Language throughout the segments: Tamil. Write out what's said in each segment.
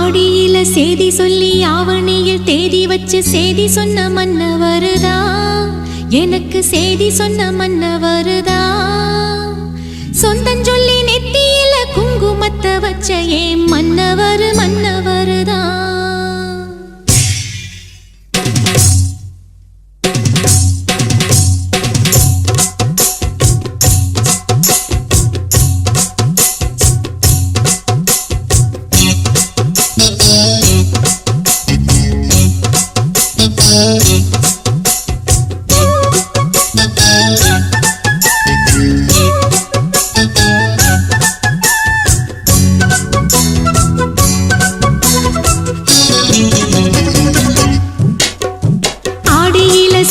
ஆடியில சேதி சொல்லி ஆவணியில் தேதி வச்சு சேதி சொன்ன மன்னவருதா, எனக்கு சேதி சொன்ன மன்னவருதா. சொந்தஞ்சொல்லி நெத்தியில குங்குமத்தை வச்ச ஏன் மன்னவரு மன்னவருதா.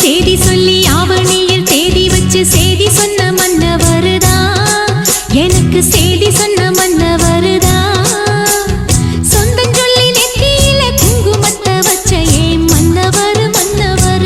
சேதி சொல்லி ஆவணியில் தேதி வச்சு சேதி சொன்ன மன்னவருதா, எனக்கு சேதி சொன்ன மன்னவருதா. சொந்தஞ்சொல்லி நெத்தியில குங்குமத்தை வச்ச ஏன் மன்னவரு மன்னவருதா.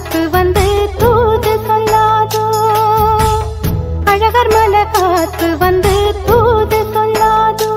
காத்து வந்து தூது சொல்லாதோ அழகர் மலை காத்து வந்து தூது சொல்லாதோ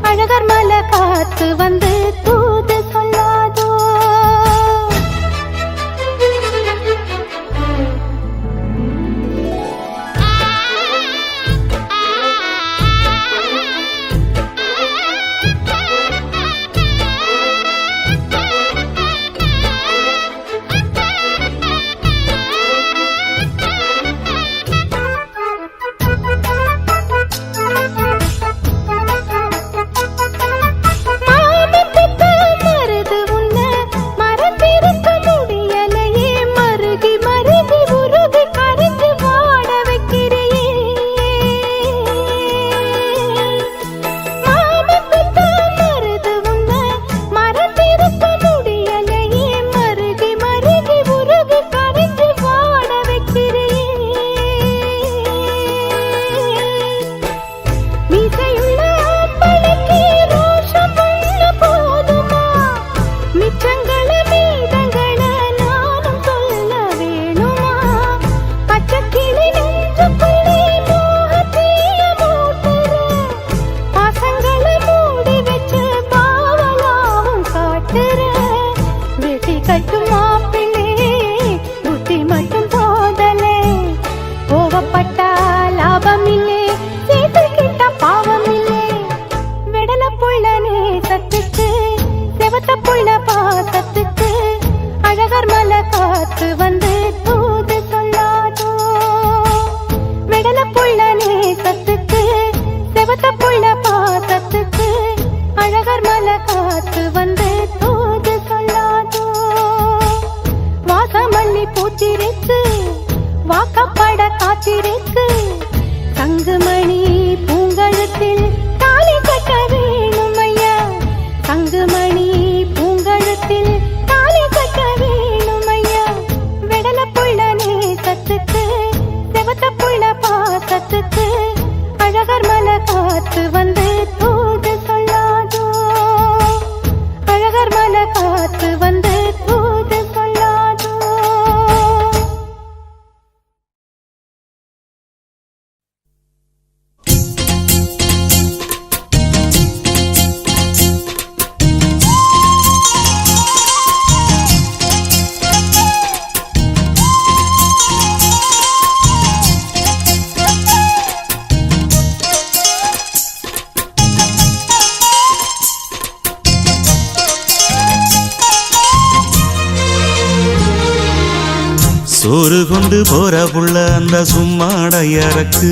அழகர் மலை காத்து வந்து தூது சொல்லாதோ அழகர் மலை காத்து வந்து தூது சொல்லாதோ விடல புள்ள நேசத்துக்கு செவத்த புள்ள பாசத்துக்கு அழகர் மலை காத்து வந்து தூது சொல்லாதோ வாசமல்லி பூத்திருக்கு வாக்கப்பட காத்திருக்கு தங்குமணி பூங்கழுத்தில் தாலி கட்ட வேணும் ஐயா தங்குமணி பூங்கழுத்தில் தாலி கட்ட வேணும் ஐயா விடல புள்ள நேசத்துக்கு செவத்த புள்ள பாசத்துக்கு அழகர் மலை காத்து வந்து தூது சொல்லாதோ அழகர் மலை காத்து வந்து தூது சொல்லாதோ சோறு கொண்டு போற புள்ள அந்த சும்மாடையறக்கு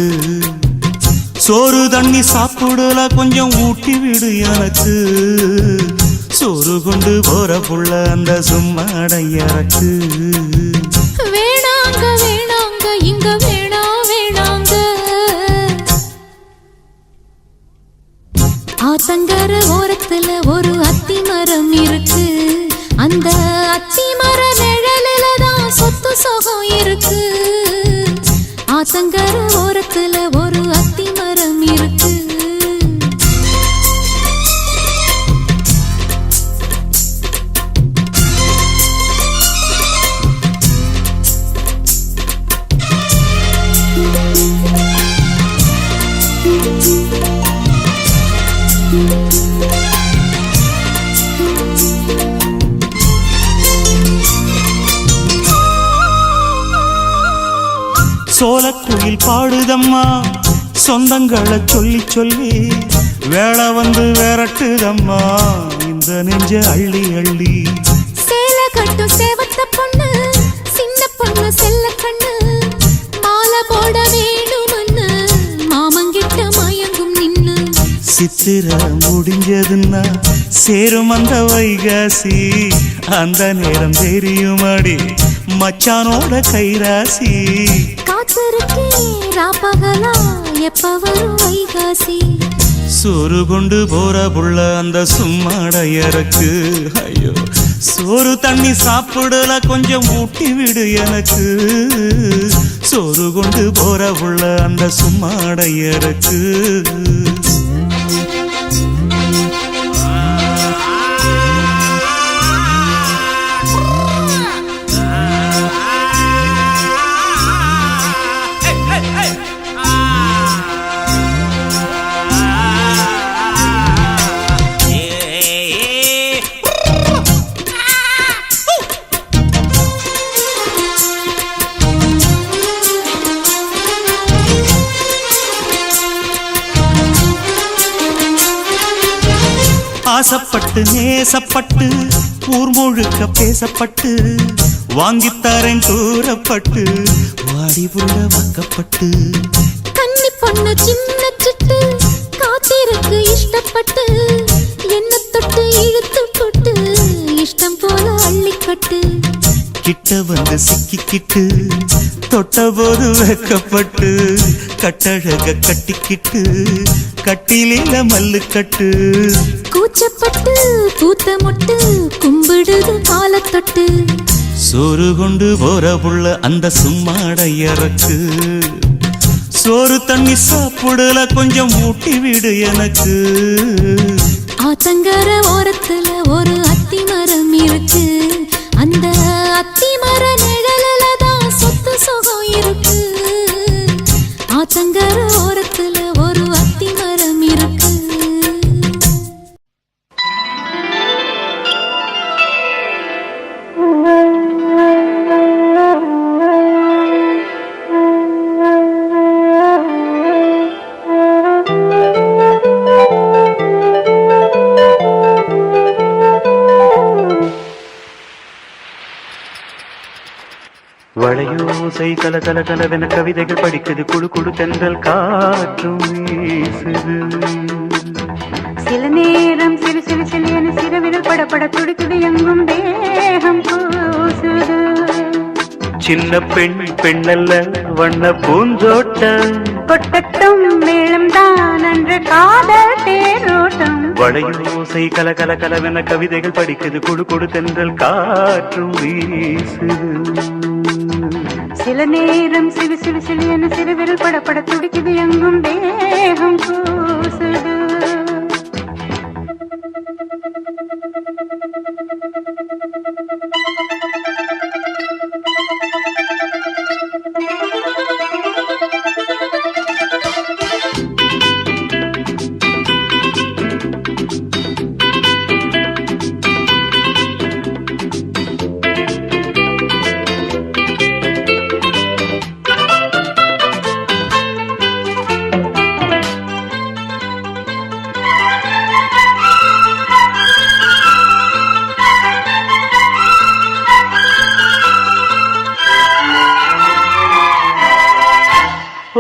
சோறு தண்ணி சாப்பிடல கொஞ்சம் ஊட்டி விடு எனக்கு சோறு கொண்டு போற புள்ள அந்த சும்மாடையறக்கு வேணாங்க வேணாங்க இங்க வேணா வேணாங்க ஆத்தங்கர ஓரத்துல ஒரு அத்தி மரம் இருக்கு அந்த அத்தி மர நிழலில தான் சொத்து சுகம் இருக்கு ஆத்தங்கர ஓரத்துல ஒரு அத்தி மரம் இருக்கு. சோலக்குயில் பாடுதம்மா சொந்தங்களை சொல்லி சொல்லி, வேளை வந்து விரட்டுதம்மா இந்த நெஞ்ச அள்ளி அள்ளி. சேல கட்டும் சேவத்த பொண்ணு, சின்ன பொண்ணு செல்ல கண்ணு, மாலை போட வேணுமன்னு மாமங்கிட்ட மயங்கும் நின்னு. சித்திர முடிஞ்சதுன்னா சேரும் அந்த வைகாசி, அந்த நேரம் தெரியுமாடி மச்சானோட கைராசி. காத்திருக்கே ராப்பகலா எப்ப வரும் வைகாசி. சோறு கொண்டு போற புள்ள அந்த சும்மாடையறக்கு, ஐயோ சோறு தண்ணி சாப்பிடல கொஞ்சம் ஊட்டி விடு எனக்கு. சோறு கொண்டு போற புள்ள அந்த சும்மாடையறக்கு. ஆசப்பட்டு நேசப்பட்டு ஊர் முழுக்க பேசப்பட்டு, வாங்கித்தாரன் கூறப்பட்டு வாடி புள்ள வாக்கப்பட்டு. கன்னி பொண்ணு சின்ன சிட்டு காத்திருக்கு இஷ்டப்பட்டு, என்ன தொட்டு இழுத்து போட்டு இஷ்டம் போல அள்ளிக்கட்டு. கிட்ட வந்து சிக்கிக்கிட்டு தொட்ட போது வைக்கப்பட்டு, கட்டழக கட்டிக்கிட்டு கட்டிலில மல்லு கட்டு. கூச்சப்பட்டு பூத்த மொட்டு கும்பிடுது காலத்தொட்டு. சோறு கொண்டு போற புள்ள அந்த சும்மாடையறக்கு. சோறு தண்ணி சாப்பிடல கொஞ்சம் ஊட்டி விடு எனக்கு. ஆத்தங்கர ஓரத்துல ஒரு அத்தி மரம் இருக்கு, அந்த அத்தி மர நிழல தான் சொத்து சுகம் இருக்கு. ஆத்தங்கர ஓரத்துல ஒரு அத்தி மரம் இருக்கு. வளையோசை கல கல கலவென கவிதைகள் படிக்குது, குழு குழு தென்றல் காற்றும் வீசுது. சில நேரம் சிறு சிறு சிலியன சிறுவிரல் படப்பட துடிக்குது, எங்கும் தேகம் கூசுது. சின்ன பெண் பெண்ணல்ல வண்ண பூஞ்சோட்டம், கொட்டட்டும் மேளம் தான் அன்று காதல் தேரோட்டம். வளையோசை கல கல கலவென கவிதைகள் படிக்குது, குழு குழு தென்றல் காற்றும் வீசுது. சில நேரம் சிறு சிறு சிலியன சிறுவிரல் படப்பட துடிக்குது, எங்கும் தேகம் கூசுது.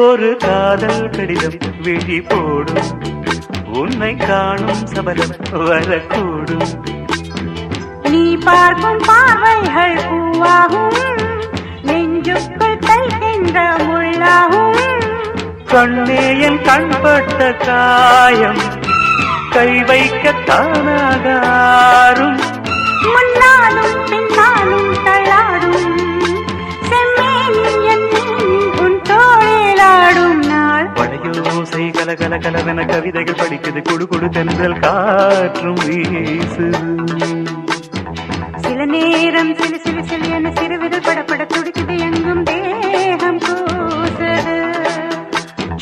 ஒரு காதல் கடிதம் விழி போடும், உன்னை காணும் சபலம் வரக்கூடும். நீ பார்க்கும் பார்வைகள் பூவாகும், நெஞ்சுக்குள் தைக்கின்ற முள்ளாகும். கண்ணே என் கண்பட்ட காயம் கை வைக்க தானாகாரும். முன்னாலும் பின்னாலும் தள்ளாடும் செம்மேனி என் உன் தோளில் கல கல கலவென கவிதைகள் படிக்குது குடு குடு தென்றல் காற்றும் வீசுது சில நேரம் சிலு சிலு சிலு என சிறுவிரல் படப்பட துடிக்குது எங்கும் தேகம் கூசுது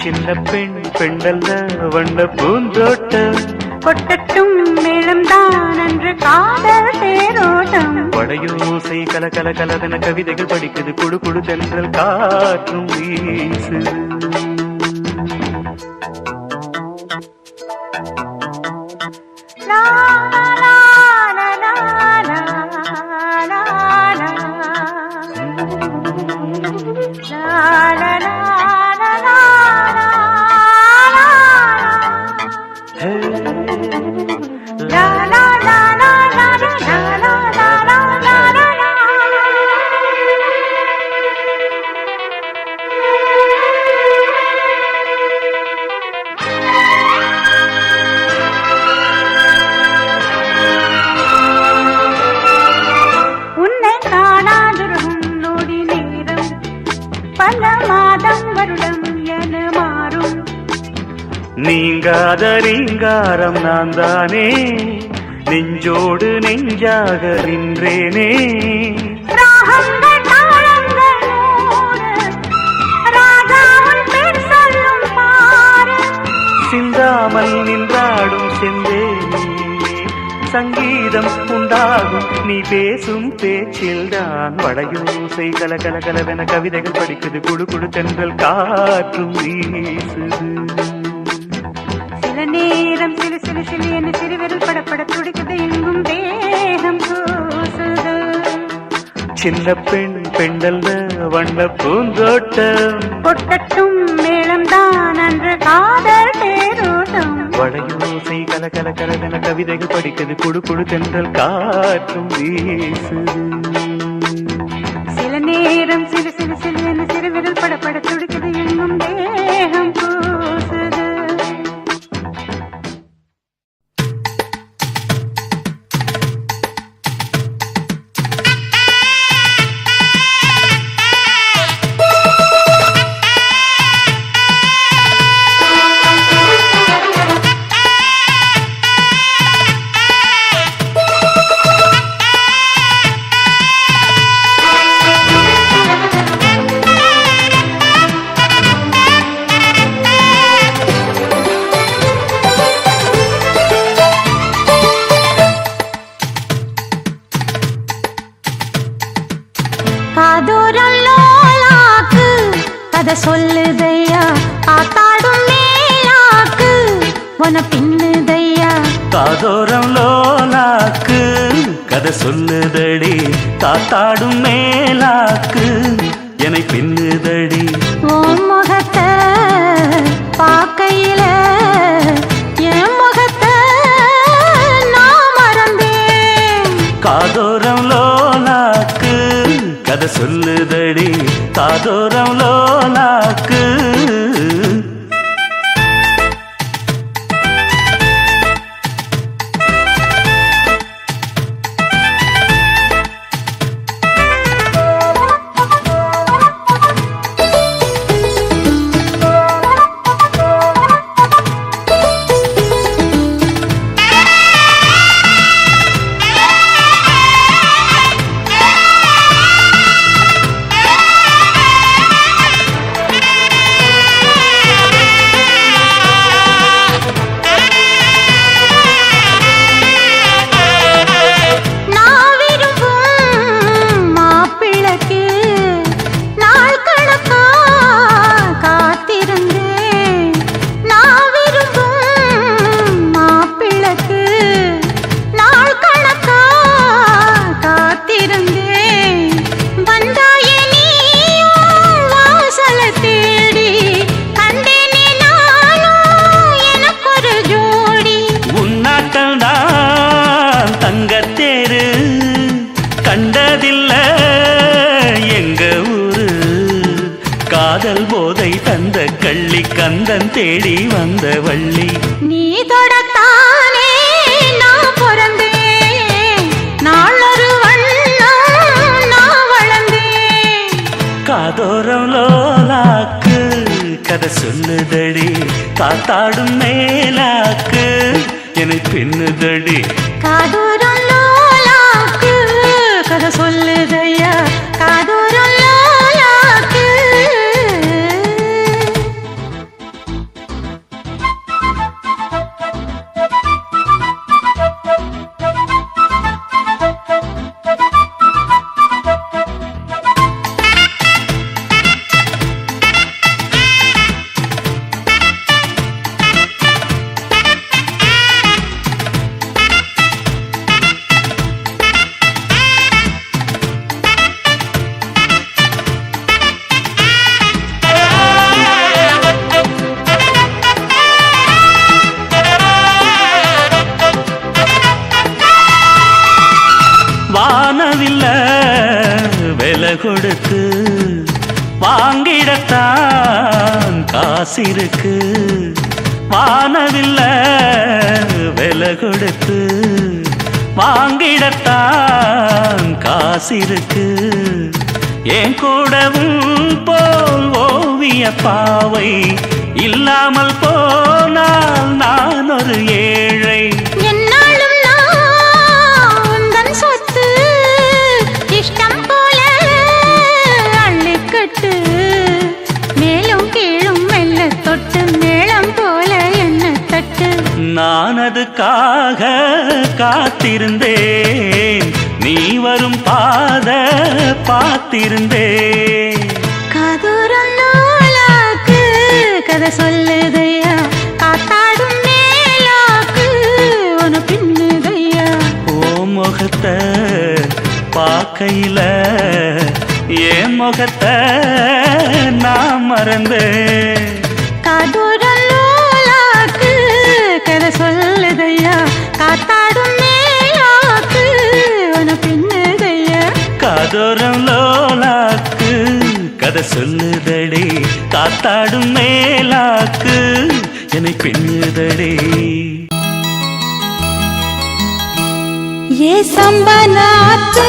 சின்ன பெண் பெண்டல்ல வண்ண பூந்தோட்டம் கொட்டட்டும் மேளம்தான் அன்று காதல் தேரோட்டம் வடையோசை கல கல கலவென கவிதைகள் படிக்குது குடு குடு தென்றல் காற்றும் வீசுது லா லா லா லா லா லா லா லா லா லா நீங்காத ரீங்காரம் நான் தானே நெஞ்சோடு நெஞ்சாக நின்றேனே சிந்தாமல் நின்றாடும் செந்தேனே சங்கீதம் உண்டாகும் நீ பேசும் பேச்சில்தான் வடையோசை கல கல கலவென கவிதைகள் படிக்குது குடு குடு தென்றல் காற்றும் வீசுது சில நேரம் சிலு சிலு சிலு என சிறுவிரல் படப்பட துடிக்குது எங்கும் தேகம் கூசுது சின்ன பெண் பெண்டல்ல வண்ண பூந்தோட்டம் கொட்டட்டும் மேளம்தான் அன்று காதல் தேரோட்டம் வடையோசை கல கல கலவென கவிதைகள் படிக்குது குடு குடு தென்றல் காற்றும் வீசுது சில நேரம் சிலு சிலு சிலு என சிறுவிரல் படப்பட துடிக்குது எங்கும் தேகம் கூசுது கதை சொல்லுதையா காத்தாடும் மேலாக்கு உன பின்னுதையா காதோரம் லோலாக்கு கதை சொல்லுதடி காத்தாடும் மேலாக்கு என்னை பின்னுதடி உன் முகத்தை பார்க்கையில என் முகத்தை நான் மறந்தேன் காதோரம் லோலாக்கு கதை சொல்லுதடி காதோரம் லோலாக்கு காதல் போதை தந்த கள்ளி கந்தன் தேடி வந்த வள்ளி நீ தொடத்தானே நான் பிறந்தேன் நாளொரு வண்ணம் நான் வளர்ந்தேன் காதோரம் லோலாக்கு கதை சொல்லுதடி காத்தாடும் மேலாக்கு என்னை பின்னுதடி காதோரம் லோலாக்கு கதை சொல்லுதையா காதோரம் லோலாக்கு வானவில்ல விலை கொடுத்து வாங்கிடத்தான் காசிருக்கு வானவில்ல விலை கொடுத்து வாங்கிடத்தான் காசிருக்கு என் கூடவும் போல் ஓவிய பாவை இல்லாமல் போனால் நான் ஒரு ஏழை என்னாலும் நான் உந்தன் சொத்து இஷ்டம் போல அள்ளிக்கட்டு மேலும் கீழும் மெல்ல தொட்டு மேளம் போல என்ன தட்டு நான் அதுக்காக காத்திருந்தேன் நீ வரும் பாத பார்த்திருந்தேன் காதோரம் லோலாக்கு கதை சொல்லுதையா காத்தாடும் மேலாக்கு உன பின்னுதையா ஓ முகத்தை பார்க்கையில என் முகத்தை நான் மறந்தேன் காதோரம் லோலாக்கு கதை சொல்லுதையா காத்தாடும் மேலாக்கு உன பின்னுதையா காதோரம் லோலாக்கு கதை சொல்லுதடி காத்தாடும் மேலாக்கு என்னை பின்னுதடி ஏ சம்பனாத்து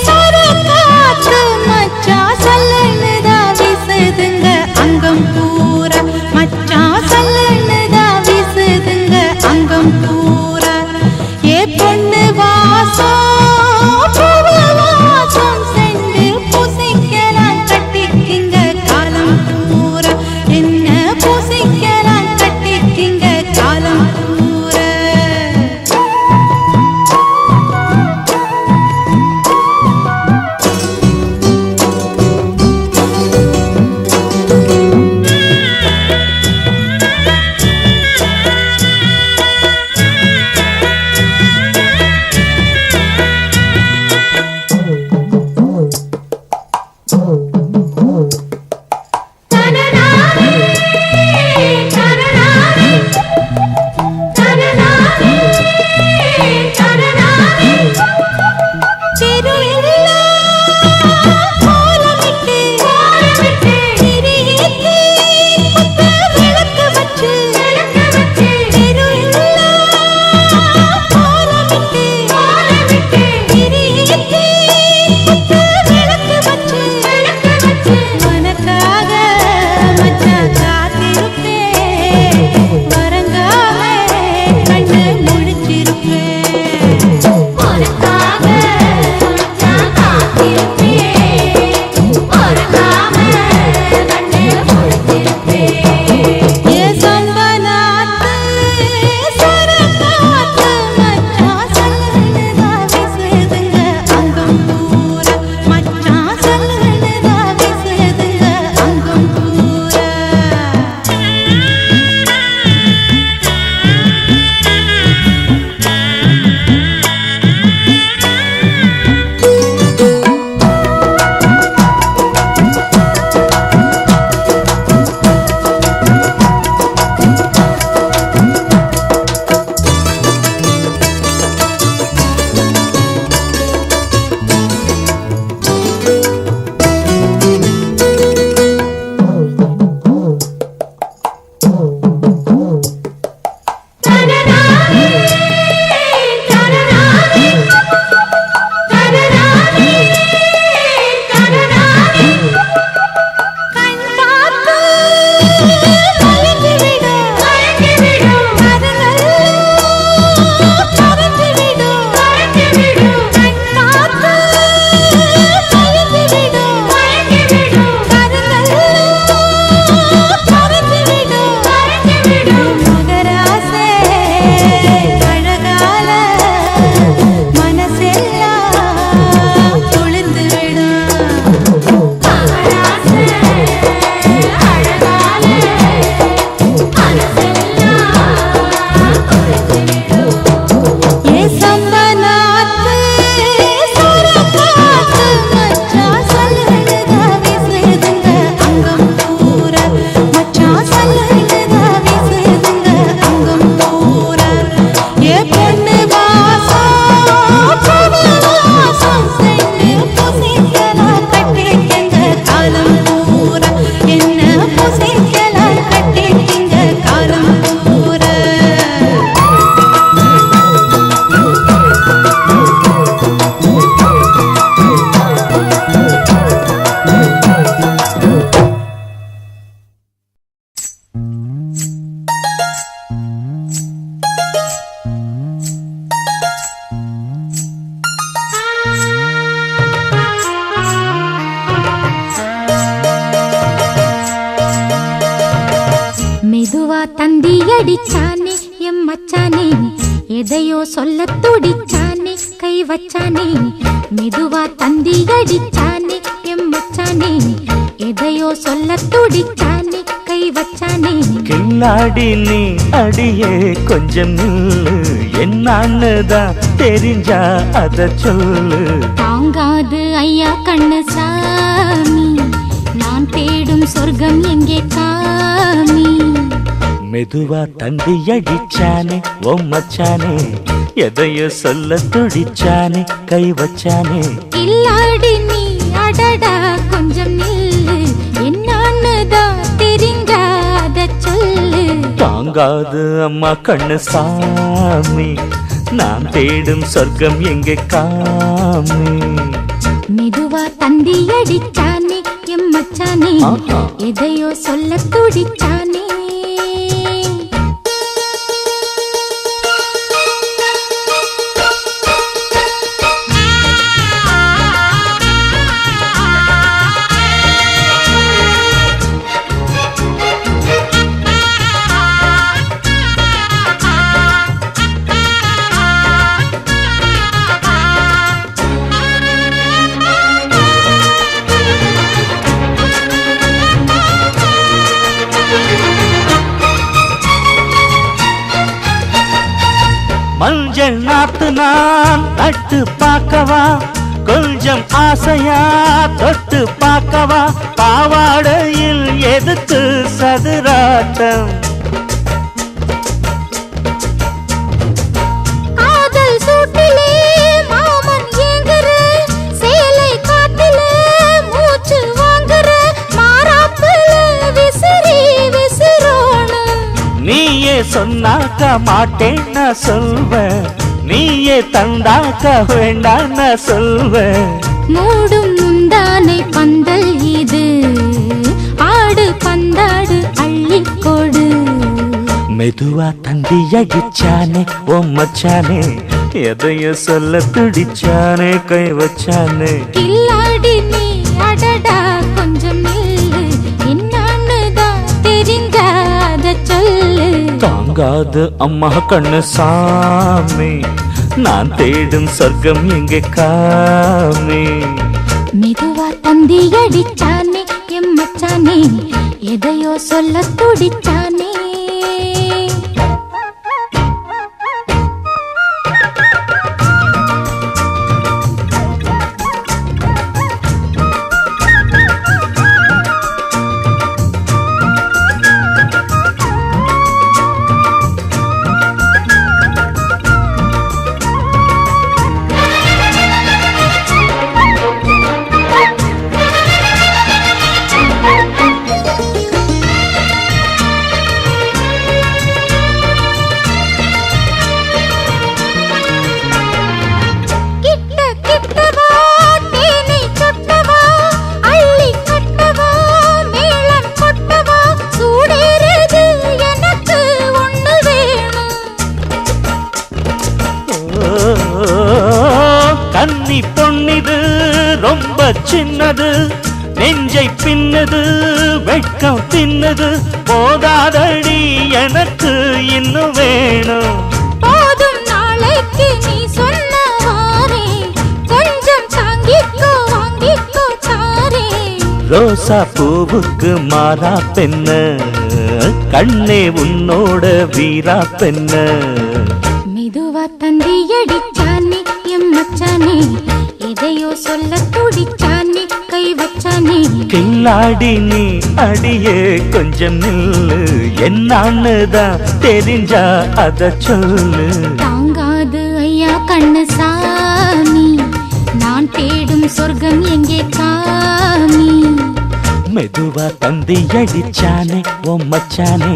சரக்காத்து மச்சா சல்லனுதா வீசுதுங்க அங்கம் பூரா மச்சா சல்லனுதா வீசுதுங்க அங்கம் பூரா ஏ பொண்ணு வாசம் பூவு வாசம் சென்று பூசிக்கலாம் கட்டிக்கிங்க காலம் பூரா என்ன பூசிக்கலாம் கட்டிக்கிங்க காலம் பூரா தந்தி அடிச்சானே எம் மச்சானே எதையோ சொல்ல துடிச்சானே கை வச்சானே மெதுவா தந்தி அடிச்சானே எம் மச்சானே எதையோ சொல்ல துடிச்சானே கை வச்சானே கில்லாடி நீ அடியே கொஞ்சம் நில்லு என்னான்னுதான் தெரிஞ்சா அத சொல்லு தாங்காது ஐயா கண்ணு சாமி நான் தேடும் சொர்க்கம் எங்கே காமி மெதுவா தந்தி அடிச்சானே ஓ மச்சானே எதையோ சொல்ல துடிச்சானே கை வச்சானே இல்லாடி நீ அடடா கொஞ்சம் நில்லு என்னான்னுதான் தெரிஞ்சாத சொல்லு தாங்காது அம்மா கண்ணு சாமி நான் தேடும் சொர்க்கம் எங்கே காமி மெதுவா தந்தி அடிச்சானே எம் மச்சானே எதையோ சொல்ல துடிச்சானே மஞ்சள் நாத்து நான் நட்டு பார்க்கவா கொஞ்சம் ஆசையா தொட்டு பார்க்கவா பாவாடையில் எதுக்கு சதுராட்டம் காதல் சூட்டிலே மாமன் ஏங்குற சேலை காட்டிலே மூச்சு வாங்குற மாறாப்புல விசிறி விசிறோணும் நீயே சொன்னாக்க மாட்டேன் நான் சொல்வேன் நீயே தந்தாக்க வேண்டாம் நான் சொல்வேன் மூடும் முந்தானை பந்தல் இது ஆடு பந்தாடு அள்ளிக்கொடு மெதுவா தந்தி அடிச்சானே ஓ மச்சானே எதையோ சொல்ல துடிச்சானே கை வச்சானே கில்லாடி நீ அடடா கொஞ்சம் நில்லு என்னான்னுதான் தெரிஞ்சாத சொல்லு தாங்காது அம்மா கண்ணு சாமி நான் தேடும் சொர்க்கம் எங்கே காமி மெதுவா தந்தி அடிச்சானே எம் மச்சானே எதையோ சொல்ல துடிச்சானே கன்னி பொன்னிது ரொம்ப சின்னது நெஞ்சை பின்னது வெட்கம் தின்னது போதாதடி எனக்கு இன்னும் வேணும் போதும் நாளைக்கு நீ சொன்னவாரே கொஞ்சம் தாங்கிக்கோ வாங்கிக்கோ தாரே ரோசா பூவுக்கு மாறா பெண்ண கண்ணே உன்னோட வீரா பெண்ண மெதுவா தந்தி அடிச்சானே எம் மச்சானே எதையோ சொல்ல துடிச்சானே கை வச்சானே கில்லாடி நீ அடியே கொஞ்சம் நில்லு என்னான்னுதான் தெரிஞ்சா அத சொல்லு தாங்காது ஐயா கண்ணு சாமி நான் தேடும் சொர்க்கம் எங்கே காமி மெதுவா தந்தி அடிச்சானே ஓ மச்சானே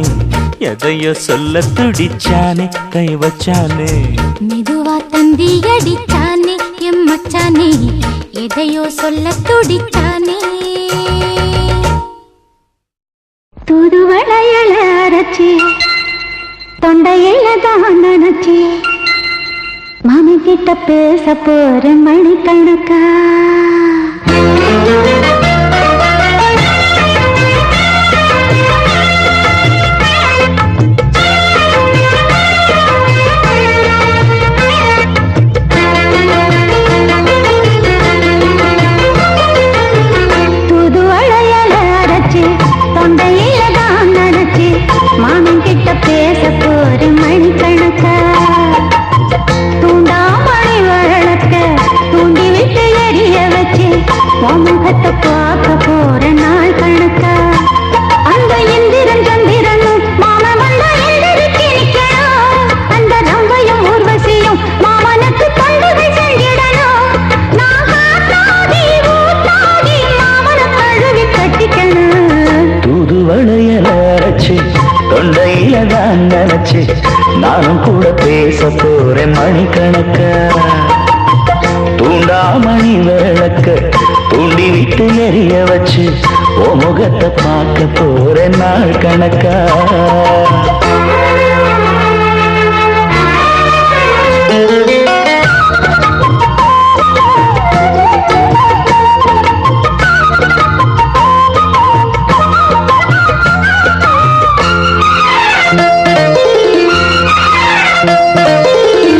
எதையோ சொல்ல துடிச்சானே கை வச்சானே மெதுவா தந்தி அடிச்சானே எம் மச்சானே எதையோ சொல்ல துடிச்சானே தூதுவளையல அரைச்சி தொண்டையில தான் நினைச்சி மாமி கிட்ட பேச போற மணிக்கணக்கா தொண்டையில தான் நினைச்சு மாமன் கிட்ட பேச போற மணிக்கணக்கா தூண்டாமணி வழக்க தூண்டி விட்டு எரிய வச்சு முகத்தை பார்க்க போற நாள் கணக்கா அந்த இந்திரன் சந்திரனும் மாம வந்தா எந்திரிச்சு நிக்கணும் அந்த ரங்கையும் ஊர்வசியும் மாமனுக்கு தொண்டுகள் செஞ்சிடணும் நான் காத்தாடி ஊத்தாடி மாமனை கழுவி கட்டிக்கணும் தூதுவளையல அரைச்சு தொண்டையில தான் நினைச்சு நானும் கூட பேச போறேன் மணிக்கணக்கா தூண்டாமணி விளக்க தூண்டி விட்டு எரிய வச்சு ஓ முகத்தை பார்க்க போறேன் நாள் கணக்கா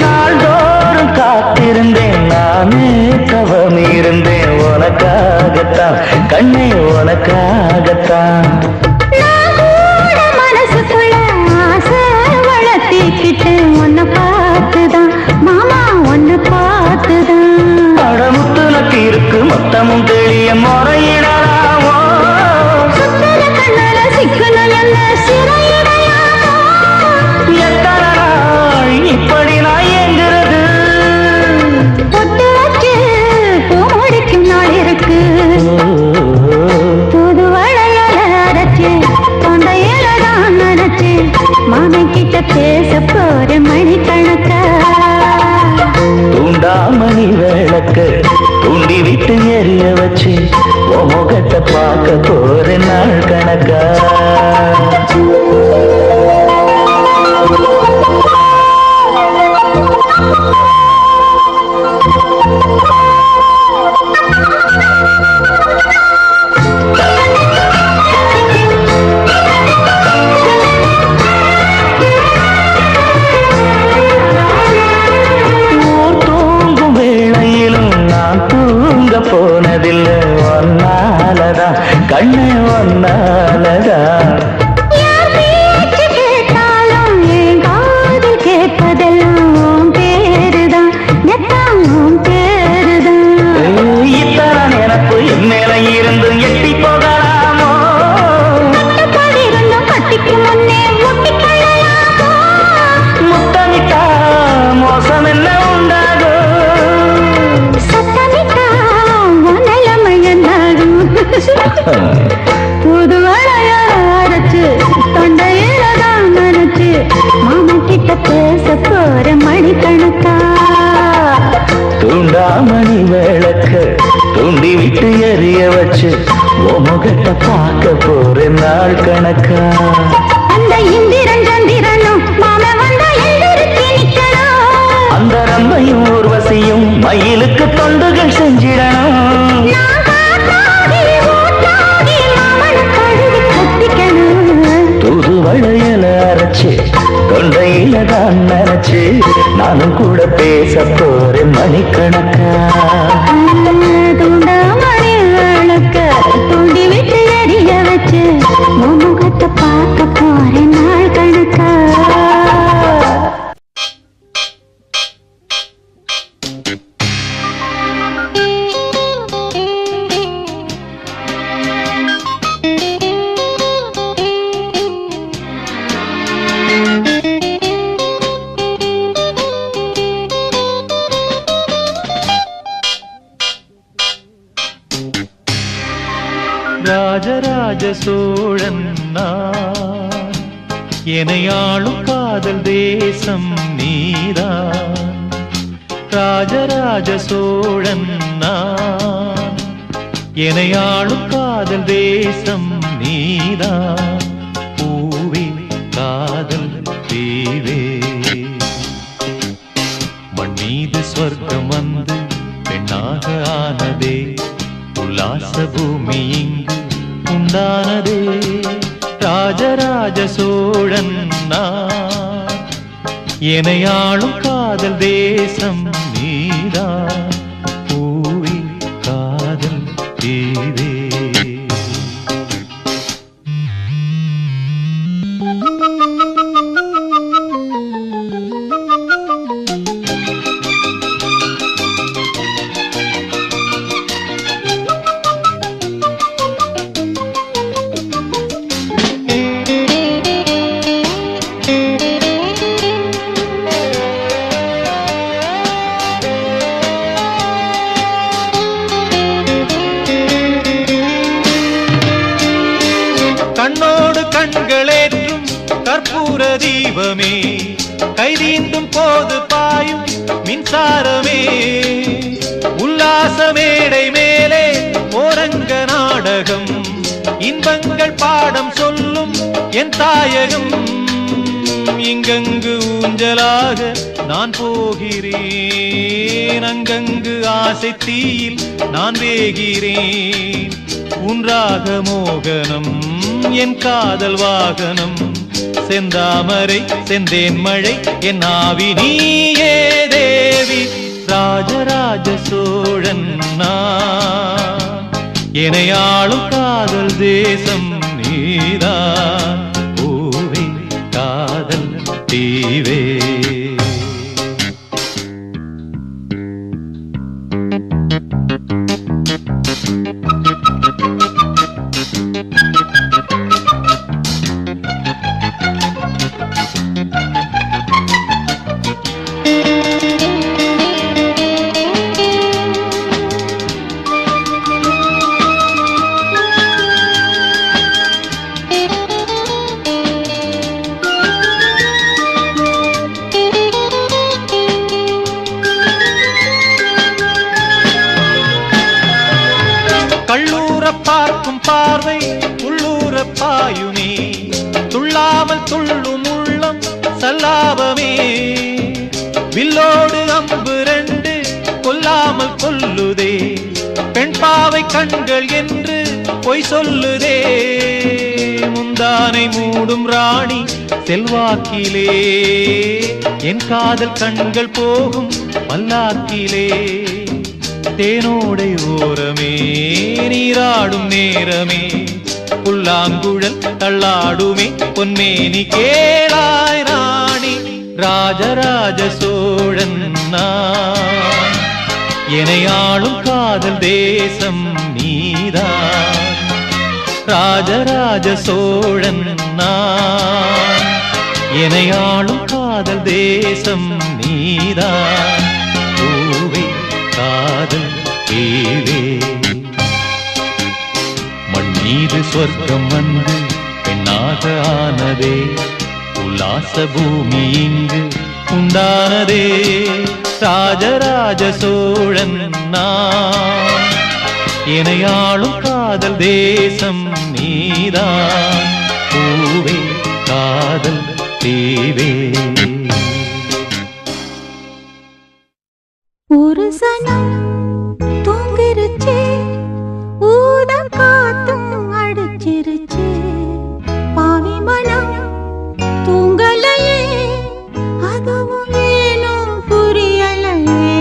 நாள்தோறும் காத்திருந்தேன் நானே தவம் இருந்தேன் உனக்காகத்தான் கண்ணே உனக்காகத்தான் மனசுக்குள்ள ஆசை வளர்த்திக்கிட்டு உன்னை பார்த்துதான் மாமா உன்னை பார்த்துதான் அடமுத்துனக்கு இருக்கு மொத்தமும் தெளிய முறையிடலாமோ சுத்தர கண்ணல சிக்கணும் என்ன சிறையிடையாமோ எத்தனை நாள் இப்படி நான் எங்கிறது பொட்டு வச்சு பூ முடிக்கும் நாள் இருக்கு புது வளையல அரைச்சு தொண்டையில தான் நினைச்சு மாமன் கிட்ட பேச போற மணிக்கணக்கா தூண்டாமணி விளக்க தூண்டி விட்டு எரிய வச்சு உன் முகத்தை பார்க்க போற நாள் கணக்கா ஊர் தூங்கும் வேளையிலும் நான் தூங்க போனதில்லை ஒன்னாலதான் கண்ணு ஒன்னாலதான் யார் பேச்சு கேட்டாலும் என் காதில் கேட்பதெல்லாம் உன் பேருதான் நெத்தான் உன் பேருதான் இத்தனை நினப்பு என் மேல இருந்து எட்டி போகலாமோ கட்டுப்பாடு இருந்தும் கட்டிக்கு முன்னே முட்டிக்கொள்ளலாமோ முத்தமிட்டா மோசம் என்ன உண்டாகும் சத்தமிட்டா உன் நிலைமை என்னாகும் புது வளைய அரைச்சு தொண்டையில தான் நினைச்சு மாமன் கிட்ட பேச போற மணிக்கணக்கா தூண்டாமணி விளக்க தூண்டி விட்டு எரிய வச்சு உன் முகத்தை பார்க்க போற நாள் கணக்கா அந்த இந்திரன் சந்திரனும் மாமன் வந்தா எந்திரிச்சு நிக்கணும் அந்த ரம்பையும் ஊர்வசியும் மயிலுக்கு தொண்டுகள் செஞ்சிடணும் நான் காத்தாடி ஊத்தாடி மாமனை கழுவி கட்டிக்கணும் தூது வளையல அரைச்சு தொண்டையில தான் நினைச்சு நானும் கூட பேச போறேன் மணிக்கணக்கா துண்டாமணி விளக்க தூண்டி விட்டு எரிய வச்சு உன் முகத்தை பார்க்க போறேன் நாள் கணக்கா ராஜராஜ சோழன் நான் எனையாளும் காதல் தேசம் நீதான் ராஜராஜ சோழன் நான் எனையாளும் காதல் தேசம் நீதான் பூவே காதல் தீவே மண் மீது சொர்க்கம் வந்து பெண்ணாக ஆனதே உல்லாச பூமி இங்கு உண்டானதே ராஜராஜ சோழன் நான் எனையாளும் காதல் தேசம் நீதான் பூவே காதல் தீவே கண்ணோடு கண்களேற்றும் கற்பூர தீபமே, கைதீண்டும் போது பாயும் மின்சாரமே, உல்லாச மேடை மேலே ஓரங்க நாடகம், இன்பங்கள் பாடம் சொல்லும் என் தாயகம். இங்கங்கு ஊஞ்சலாக நான் போகிறேன், அங்கங்கு ஆசை தீயில் நான் வேகிறேன். உன்றாக மோகனம் என் காதல் வாகனம், செந்தாமரை செந்தேன் மழை என் ஆவி நீயே தேவி. ராஜராஜ சோழன் நான், எனையாளும் காதல் தேசம் நீதான். பூவே காதல் தீவே. கள்ளூர பார்க்கும் பார்வை உள்ளூர பாயுமே, துள்ளாமல் துள்ளும் உள்ளம் சல்லாபமே. வில்லோடு அம்பு ரெண்டு கொல்லாமல் கொல்லுதே, பெண் பாவை கண்கள் என்று பொய் சொல்லுதே. முந்தானை மூடும் ராணி செல்வாக்கிலே, என் காதல் கண்கள் போகும் பல்லாக்கிலே. தேனோடை ஓரமே நீராடும் நேரமே, புல்லாங்குழல் தள்ளாடுமே பொன்மேனி கேளாய் ராணி. ராஜராஜ சோழன் நான், எனையாளும் காதல் தேசம் நீதான். ராஜராஜ சோழன் நான், எனையாளும் காதல் தேசம் நீதான். பூவே காதல் தேவே. மண் மீது சொர்க்கம் வந்து பெண்ணாக ஆனதே, உல்லாச பூமி இங்கு உண்டானதே. ராஜராஜ சோழன் நான், எனையாளும் காதல் தேசம் நீதான். பூவே காதல் தேவே. ஒரு சனம் தூங்கிருச்சு, ஊதம் காத்தும் அடிச்சிருச்சு. பாவி மனம் தூங்கலையே, அதுவும் ஏனோ புரியலையே.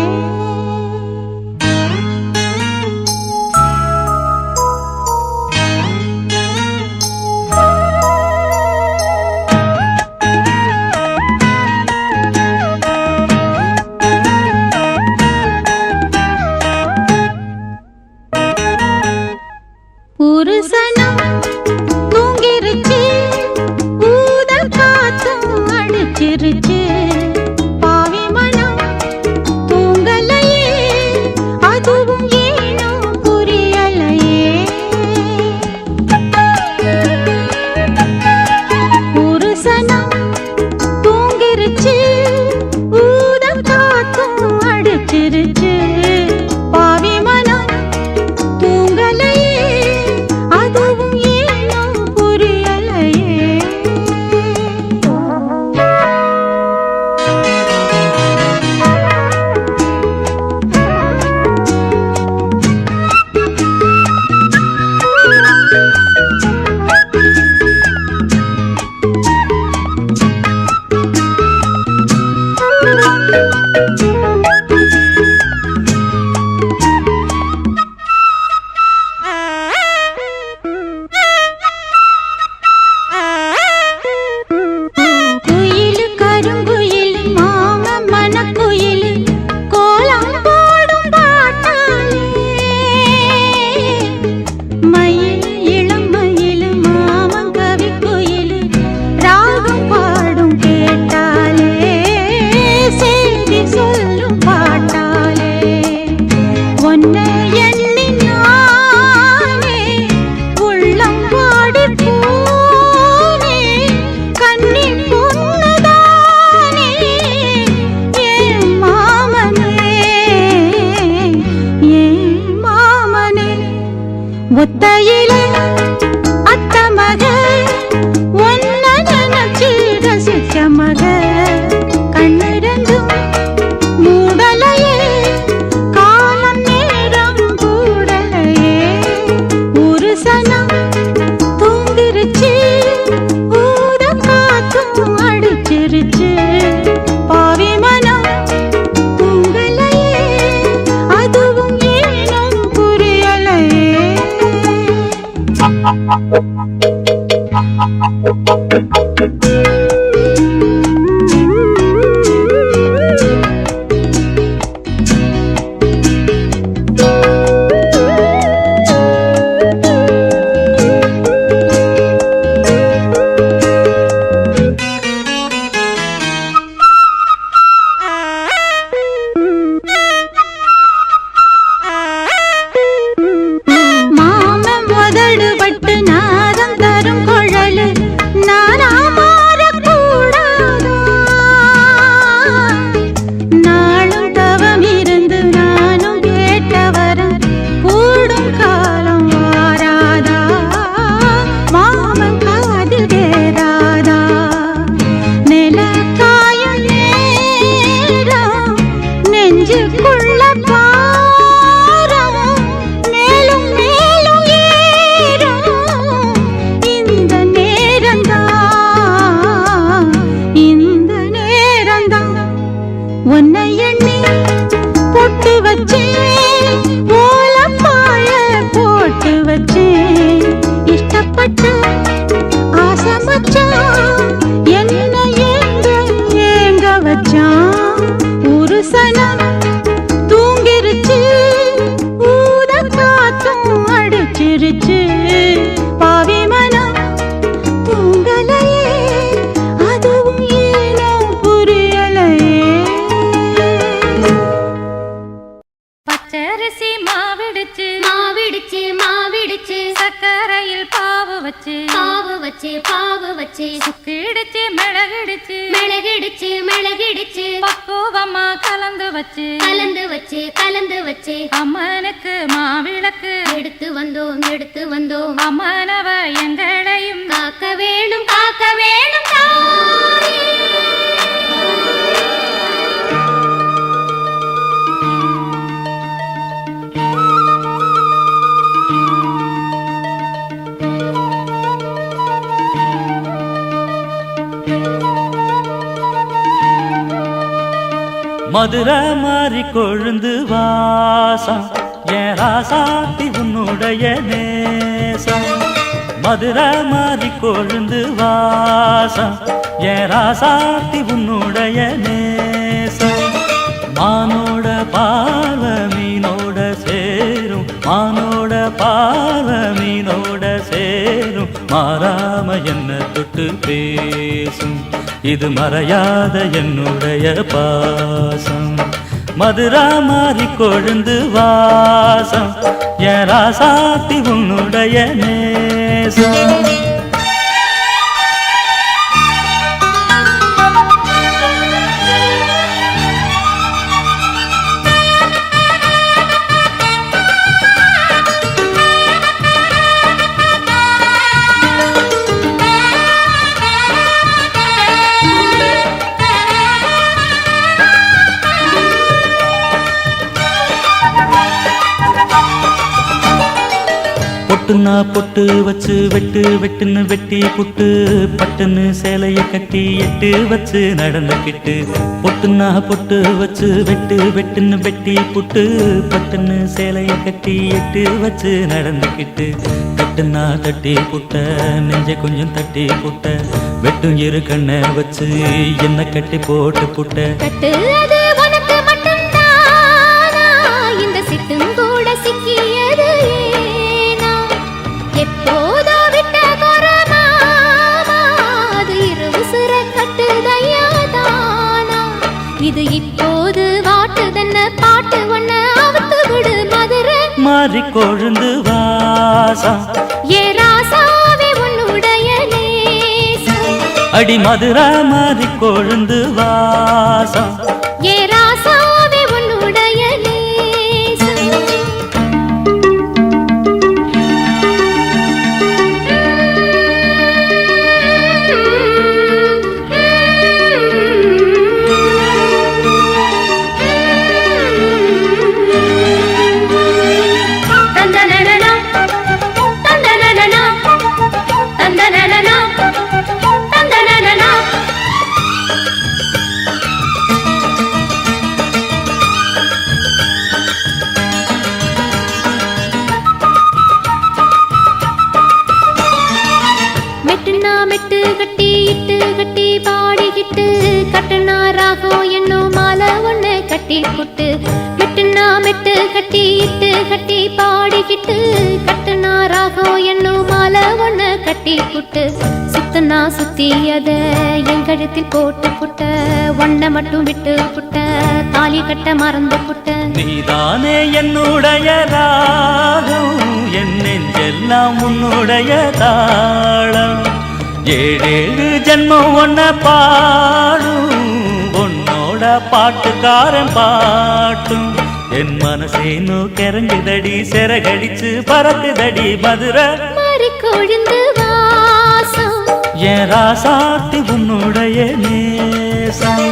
வச்சான் என்ன ஏங்க வச்சான் ஒரு சனம் தூங்கிருச்சு ஊத காத்தும் அடிச்சிருச்சு பாவி மனம் தூங்கலையே அதுவும் ஏனோ புரியலையே பச்சரிசி மாவிடுச்சு மாவிடுச்சு மாவிடுச்சு சக்கரையில் பாவு வச்சு பாவு வச்சு சுக்கிடுச்சு மிளகிடுச்சு மிளகிடுச்சு மிளகிடுச்சு பக்குவமா கலந்து வச்சு அம்மனுக்கு மாவிளக்கு எடுத்து வந்தோம் அம்மனவ எங்களையும் காக்க வேணும் தாயே. மதுரை மாறி கொழுந்து வாசம் என் ராசாத்தி உன்னுடைய நேசம். மதுரை மாறி கொழுந்து வாசம் என் ராசாத்தி உன்னுடைய நேசம். மானோட பார்வ மீனோட சேரும் மானோட பார்வ மீனோட சேரும் மாறாம என்ன தொட்டு பேசும் இது மறையாத என்னுடைய பாசம். மதுரா மாறி கொழுந்து வாசம் என் ராசாத்தி உன்னுடைய நேசம். பொட்டுன்னா பொட்டு வச்சு வெட்டுன்னு வெட்டி புட்டு பட்டுன்னு சேலைய கட்டி எட்டு வச்சு நடந்துக்கிட்டு. பொட்டுன்னா பொட்டு வச்சு வெட்டுன்னு வெட்டி புட்டு பட்டுன்னு சேலைய கட்டி எட்டு வச்சு நடந்துக்கிட்டு. கட்டுன்னா தட்டி புட்ட நெஞ்ச கொஞ்சம் தட்டி புட்ட வெட்டும் இரு கண்ணை வச்சு என்ன கட்டி போட்டு புட்ட. கட்டுறது உனக்கு மட்டும்தானா இந்த சிட்டும் கூட சிக்கியது எப்போதோ விட்ட கொரமாமா அது இருவுசுர கட்டுதையாதானா இது இப்போது வாட்டுதன்ன பாட்டு ஒன்ன அவுத்து விடு மதுரை மாறி கொழுந்து வாசம் ஏ ராசாவே உன்னுடைய நேசம். அடி மதுரா மாறி கொழுந்து வாசம் ஏ ராசாவே உன்னுடைய நேசம். மெட்டு கட்டி இட்டு கட்டி பாடிக்கிட்டு கட்டுனா ராகம் என்னும் மாலை ஒண்ணு கட்டி புட்டு. மெட்டுனா மெட்டு கட்டி இட்டு கட்டி பாடிக்கிட்டு கட்டுனா ராகம் என்னும் மாலை ஒண்ணு கட்டி புட்டு. சுத்தனா சுத்தி அத என் கழுத்தில் போட்டு புட்ட ஒன்ன மட்டும் விட்டு புட்ட தாலி கட்ட மறந்து புட்ட. நீதானே என்னுடைய ராகம் என் நெஞ்செல்லாம் உன்னுடைய தாளம். ஏழேழு ஜென்மம் ஒன்ன பாடும் உன்னோட பாட்டுக்காரன் பாட்டும். என் மனசேனோ கெரங்குதடி சிறகடிச்சு பறக்குதடி மதுரை மாறி கொழுந்து வாசம் என் ராசாத்தி உன்னுடைய நேசம்.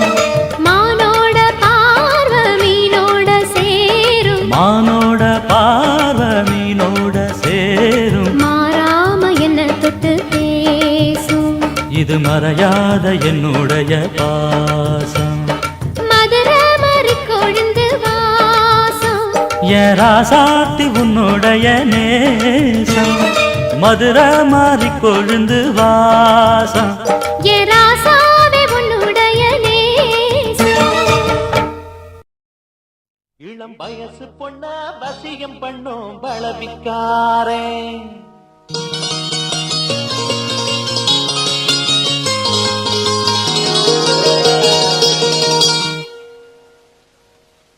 மானோட பார்வ மீனோட சேரும் மானோட பார்வ மீனோட சேரும் மாறாம என்ன தொட்டு பேசும் இது மறையாத என்னுடைய பாசம். மதுரை மாறி கொழுந்து வாசம் என் ராசாத்தி உன்னுடைய நேசம். மதுரை மாறி கொழுந்து வாசம் ஏ ராசாவே உன்னுடைய நேசம். இளம் வயசு பொண்ண வசியம் பண்ணும் பலவிக்காரே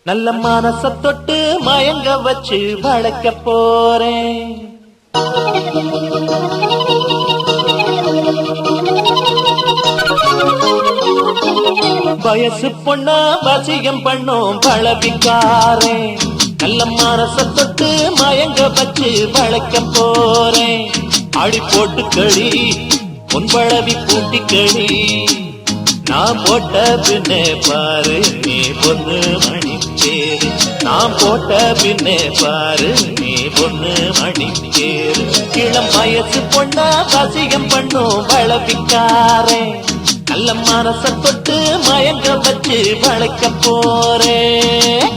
நல்ல மனச தொட்டு மயங்க வச்சு வளர்க்க போறேன். வயசு பொண்ண வசியம் பண்ணும் பழவிக்காரே நல்ல மனச தொட்டு மயங்க வச்சு வளர்க்க போறேன். அடி போட்டு களி உன் பழவி பூட்டி களி நான் போட்ட பின்னே பாரு நீ பொண்ணு மணி பேரு. நான் போட்ட பின்னே பாரு நீ பொண்ணு மணி பேரு. இளம் வயசு பொண்ண வசியம் பண்ணும் வளவிக்காரே நல்ல மனச தொட்டு மயங்க வச்சு வளர்க்க போறேன்.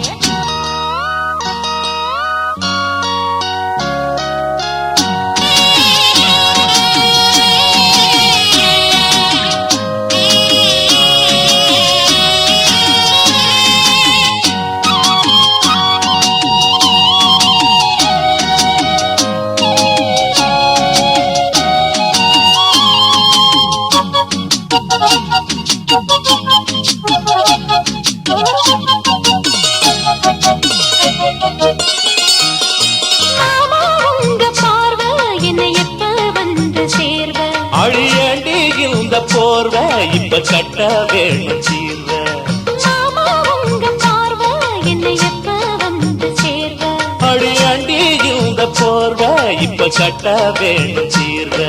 அழியண்டி இந்த போர்வை இப்ப கட்ட வேணும் சீர்வ. அழியண்டி இந்த போர்வை இப்ப கட்ட வேணும் சீர்வ.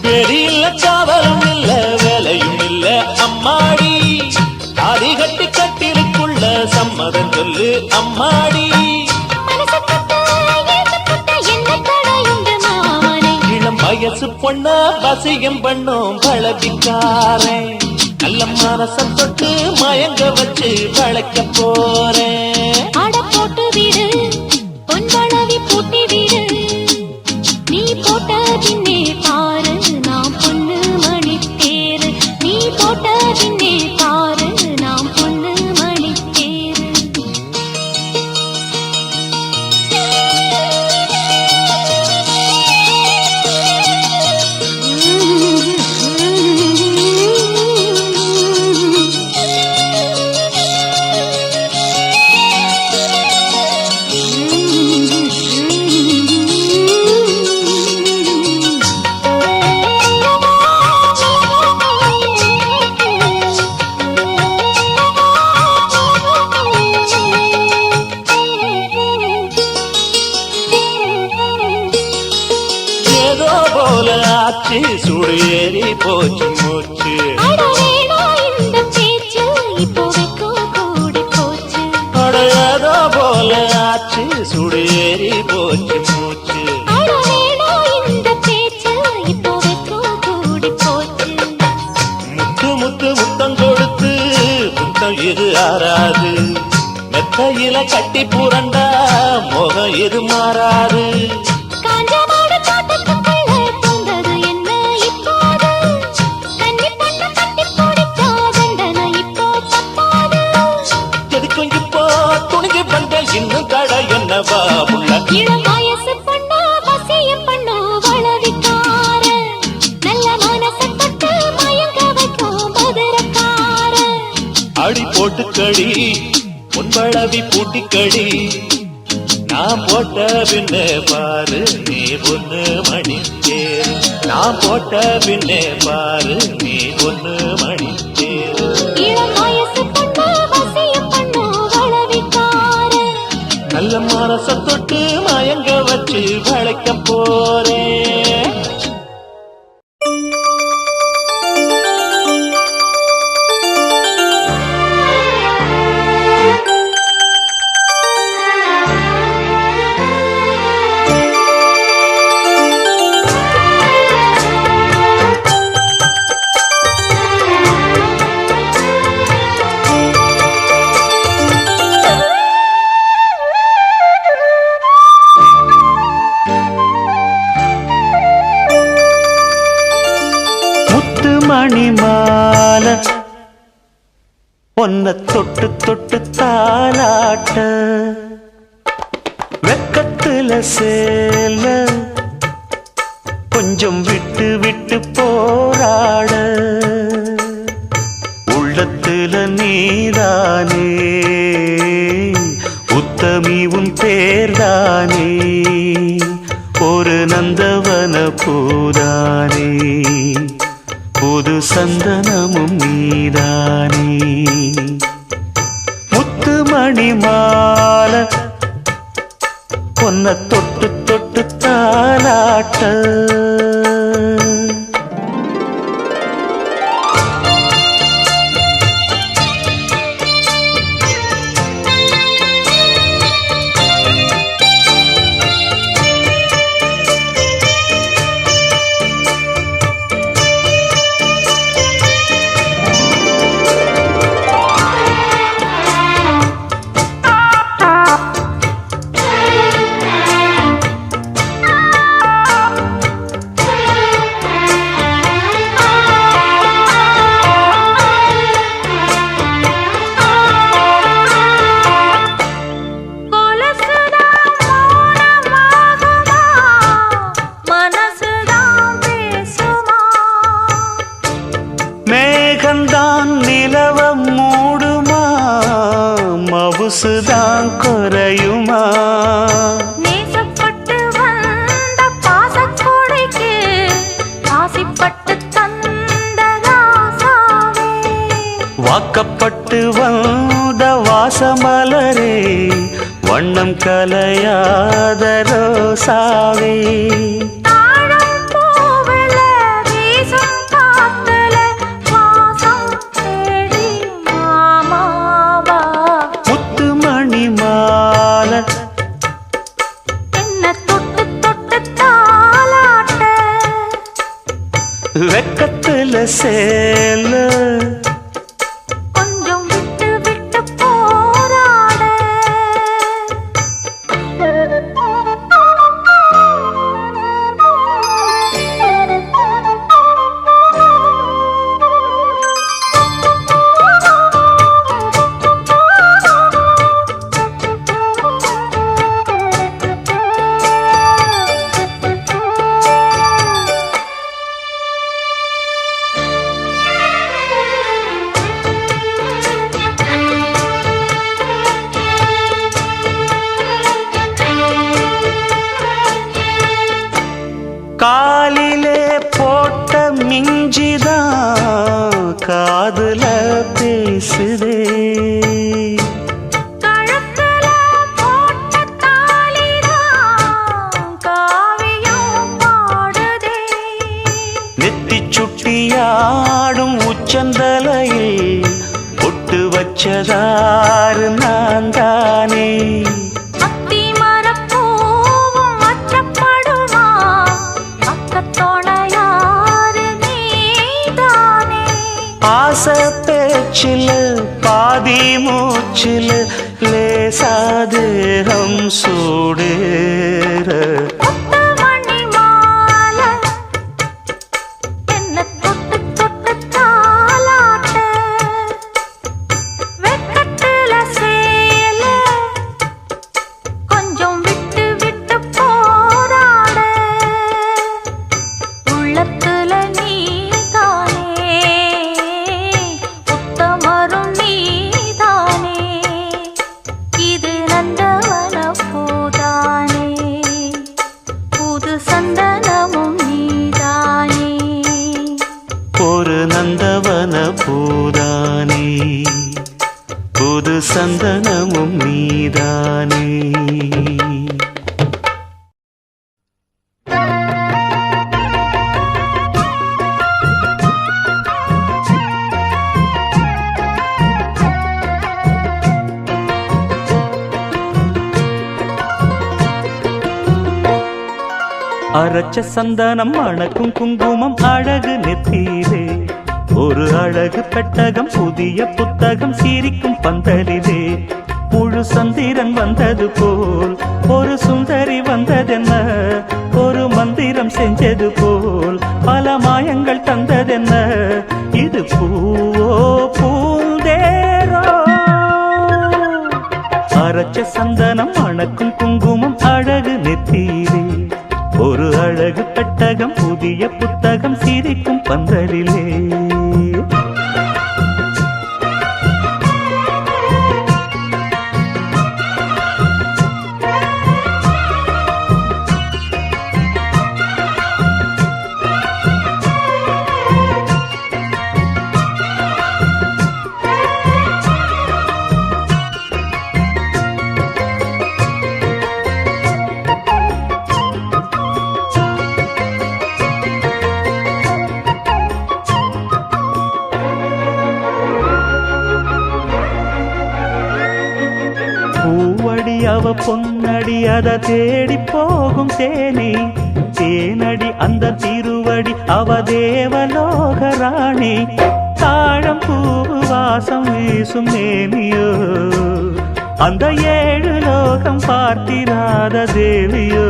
வெளியில காவலும் இல்ல வேலையும் இல்ல அம்மாடி அதிகட்டி கட்டிலுக்குள்ள சம்மதம் சொல்லு அம்மாடி. இளம் வயசு பொண்ண வசியம் பண்ணும் பழவிக்காரே நல்ல மனச தொட்டு மயங்க வச்சு வளர்க்க போறேன். அட போட்டு விடு பொன் பழவி பூட்டி விடு நீ போட்ட பின்னே பாரு நாம் பொண்ணு மணி தேரு. நீ போட்ட பின்னே பாரு நாம் பொண்ணு மணி தேரு. ஏதோ போல ஆச்சு சுடு ஏறி போச்சு மூச்சு. அட வேணா இந்த பேச்சு இப்போ வெக்கம் கூடி போச்சு. அட ஏதோ போல ஆச்சு சுடு ஏறி போச்சு மூச்சு. அட வேணா இந்த பேச்சு இப்போ வெக்கம் கூடி போச்சு. முத்து முத்து முத்தம் கொடுத்து முத்தம் இது ஆறாது. மெத்தையில கட்டி புரண்டா முகம் இது மாறாது. காஞ்ச மாடு காட்டுக்குள்ள தூண்டது என்ன இப்போது. கன்னி பொண்ணு கட்டி பிடிச்சா தண்டனை இப்போ தப்பாது. எதுக்கும் இப்போ துணிஞ்சு வந்த இன்னும் கடை என்னவா உள்ள. இளம் வயசு பொண்ணா வசியம் பண்ணோ வளவிக்கார நல்ல மனச தொட்டு மயங்க வைக்கும் மதுரக்கார. அடி போட்டு களி உன் பழவி பூட்டி களி நான் போட்ட பின்னே பாரு நீ பொண்ணு மணி தேரு. நான் போட்ட பின்னே பாரு நீ பொண்ணு மணி தேரு. இளம் வயசு பொண்ணா வசியம் பண்ணோ வளவிக்கார நல்ல மனச தொட்டு மயங்க வச்சு வளைக்க போறேன். தொட்டு தொட்டு தாலாட்ட வெக்கத்துல சேல கொஞ்சம் விட்டு விட்டு போராட உள்ளத்துல நீதானே உத்தமி உன் பேர்தானே ஒரு நந்தவன பூதானே புது சந்தனமும் நீதானே முத்துமணி மாலை பொன்ன தொட்டு தொட்டு தாலாட்ட மேகந்தான் நிலவம் மூடுமா மவுசுதான் குறையுமா நேசப்பட்டு வந்த பாசக்கோடைக்கு ஆசைப்பட்டு தந்த ராசாவே வாக்கப்பட்டு வந்த வாசமலரே வண்ணம் கலையாத ரோசாவே தாழம் பூவுல வீசும் காத்துல வாசம் தேடி மாமாவா முத்துமணி மாலை என்ன தொட்டு தொட்டு தாலாட்ட வெக்கத்துல சேல கொஞ்சம் விட்டு விட்டு போராட காலிலே போட்ட மிஞ்சிதான் காதுல பேசுதே கழுத்துல போட்ட தாலிதான் காவியம் பாடுதே நெத்தி சுட்டியாடும் உச்சந்தலையில் பொட்டு வச்சதாறு நான் தானே அத்தி மரப்பூவும் அச்சப்படுமா அக்கத்தோணையாரு நீதானே ஆசை பேச்சில் பாதி மூச்சில் லேசாதேகம் சூடேற முத்துமணி மாலை என்ன தொட்டு தொட்டு தாலாட்ட வெக்கத்துல சேல கொஞ்சம் விட்டு விட்டு போராட உள்ளத்துல நீதானே உத்தமரும் நீதானே இது நந்தவன பூதானே புது சந்தனமும் நீதானே ஒரு நந்தவன பூதானே புது சந்தனமும் நீதானே அரைச்ச சந்தனம் அணக்கும் குங்குமம் அழகு நெத்தியிலே ஒரு அழகு பெட்டகம் புதிய புத்தகம் சிரிக்கும் பந்தலிலே முழு சந்திரன் வந்தது போல் ஒரு சுந்தரி வந்ததென்ன ஒரு மந்திரம் செஞ்சது போல் பல மாயங்கள் தந்ததென்ன இது பூவோ பூந்தேரோ அரைச்ச சந்தனம் மணக்கும் குங்குமம் அழகு நெத்தியிலே ஒரு அழகு பெட்டகம் புதிய புத்தகம் சிரிக்கும் பந்தலிலே பூவடி அவ பொன்னடி அத தேடி போகும் தேனி தேனடி அந்த திருவடி அவ தேவலோக ராணி தாழம் பூவு வாசம் வீசும் மேனியோ அந்த 7 லோகம் பார்த்திராத தேவியோ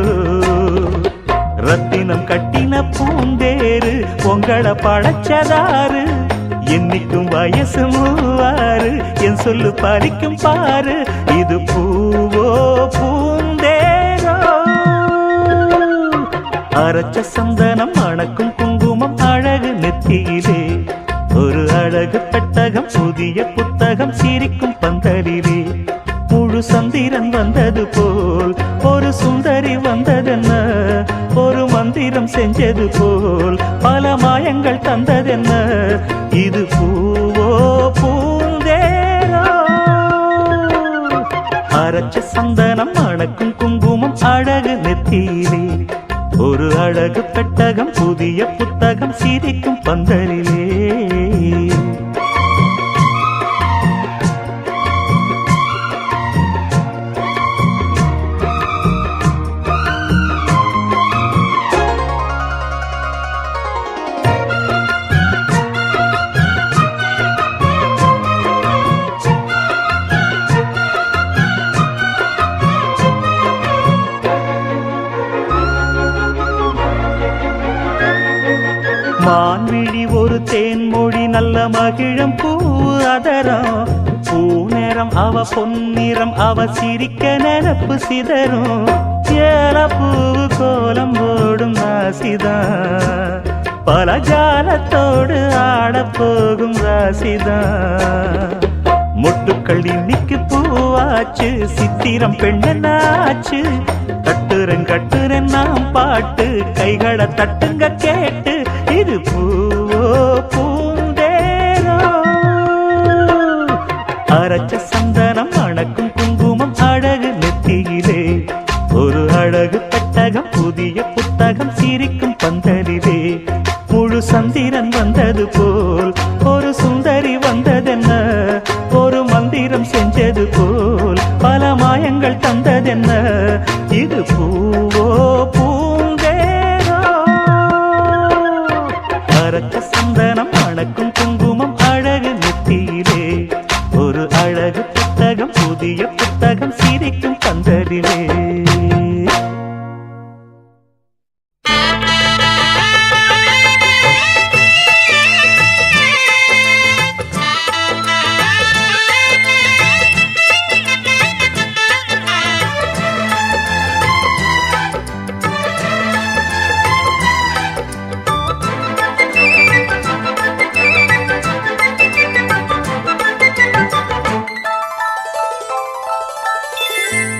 ரத்தினம் கட்டின பூந்தேரு உங்களை படைச்சதாரு என்னைக்கும் வயசு 36 என் சொல்லு பறிக்கும் பாரு இது பூவோ பூந்தேரோ அரைச்ச சந்தனம் மணக்கும் குங்குமம் அழகு நெத்தியிலே ஒரு அழகு பெட்டகம் புதிய புத்தகம் சிரிக்கும் பந்தலிலே முழு சந்திரன் வந்தது போல் ஒரு சுந்தரி வந்ததென்ன ஒரு மந்திரம் செஞ்சது போல் பல மாயங்கள் தந்ததென்ன இது பூவோ பூந்தேரோ அரைச்ச சந்தனம் மணக்கும் குங்குமம் அழகு நெத்தியிலே ஒரு அழகு பெட்டகம் புதிய புத்தகம் சிரிக்கும் பந்தலிலே மான்விழி ஒரு தேன்மொழி நல்ல மகிழம் பூ அதரம் பூநேரம் அவ பொன்னிறம் அவ சிரிக்க நினப்பு சிதறும் ஏல பூவு கோலம் போடும் ராசிதான் பல ஜாலத்தோடு ஆடப்போகும் ராசிதான் மொட்டுக்கள் இன்னைக்கு பூவாச்சு சித்திரம் பெண்ணாச்சு கட்டுறன் நாம் பாட்டு கைகளை தட்டுங்க கேட்டு இது பூவோ பூந்தேரோ அரைச்ச சந்தனம் மணக்கும் குங்குமம் அழகு நெத்தியிலே ஒரு அழகு பெட்டகம் புதிய புத்தகம் சிரிக்கும் பந்தலிலே முழு சந்திரன் வந்தது போல் ஒரு சுந்தரி வந்ததென்ன ஒரு மந்திரம் செஞ்சது போல் பல மாயங்கள் தந்ததென்ன இது பூவோ பூந்தேரோ அரைச்ச சந்தனம் மணக்கும் குங்குமம் அழகு நெத்தியிலே ஒரு அழகு புத்தகம் புதிய புத்தகம் சிரிக்கும் பந்தலிலே